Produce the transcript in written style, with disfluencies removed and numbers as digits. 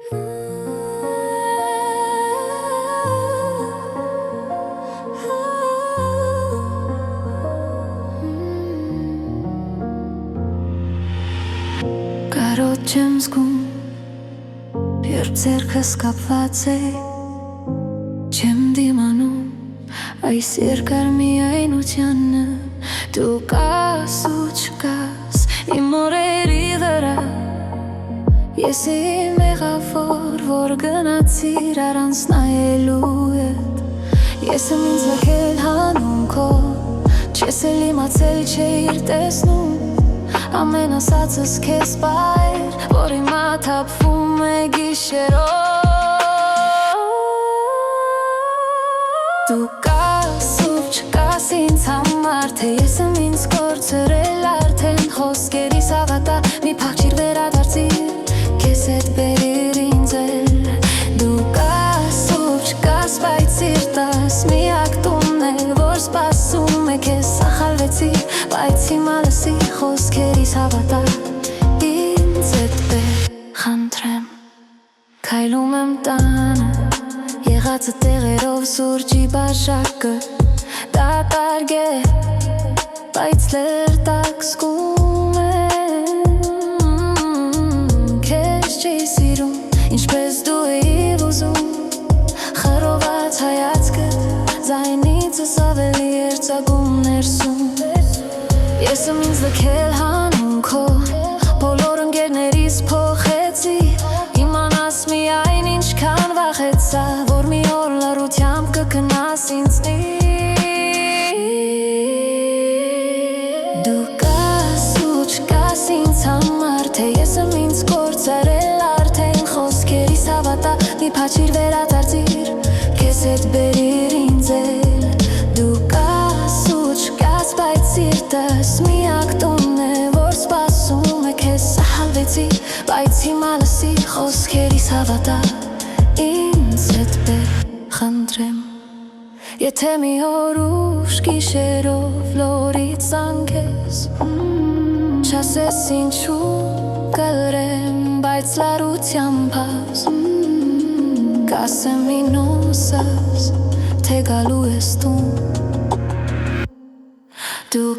Կարոտ չեմ զգում, երբ ձեռքս կապված է, չեմ դիմանում այս երկար միայնությանը, դու կաս ու չկաս իմ օրերի վրա, ես իմ մեղավոր, որ գնացիր առանց նայելու ետ, ես եմ ինձ լքել հանուն քո, չես էլ իմացել չէիր տեսնում, ամեն ասածս քեզ պայր, որ հիմա թափվում է գիշերով, դու կաս ու չկաս ինձ համար, թե ես եմ ինձ կորցրել արդեն, խոսքերիս հավատա, մի փախչիր վերադարձիր, քեզ հետ բերիր ինձ էլ, դու կաս ու չկաս, բայց սիրտս միակ տունն է, որ սպասում է քեզ, սախալվեցի, բայց հիմա լսի խոսքերիս հավատա, ինձ հետ բեր, խնդրեմ, քայլում եմ տանը, եղածը տեղերով սուրճի բաժակը, դատարկ է, բայց լերտակ զգում եմ, քեզ չի սիրում, ինչպես դու էիր ուզում, խռոված հայացքը, ձայնիցս ավելի երծագում ներսում, ես եմ ինձ լքել հանուն քո, բոլոր ընկերներիս փոխեցի, իմանաս միայն ինչքան վախեցա, որ մի օր լռությամբ կգնաս ինձնից, դու կաս ու չկաս ինձ համար, թե ես եմ ինձ կորցրել արդեն, խոսքերիս հավատա, մի փախչիր վերադարձիր, քեզ հետ բերիր ինձ էլ, դու կաս ու չկաս, բայց սիրտս միակ տունն է, որ սպասում է քեզ, սահալվեցի, բայց հիմա լսի խոսքերիս հավատա, ինձ հետ բեր, խնդրեմ, եթե մի օր ուշ գիշերով լորից զանգես, չասես ինչու կլրեմ, բայց լարությամբ հաս, կասեմ ինուսս, թե գալու ես տուն, դու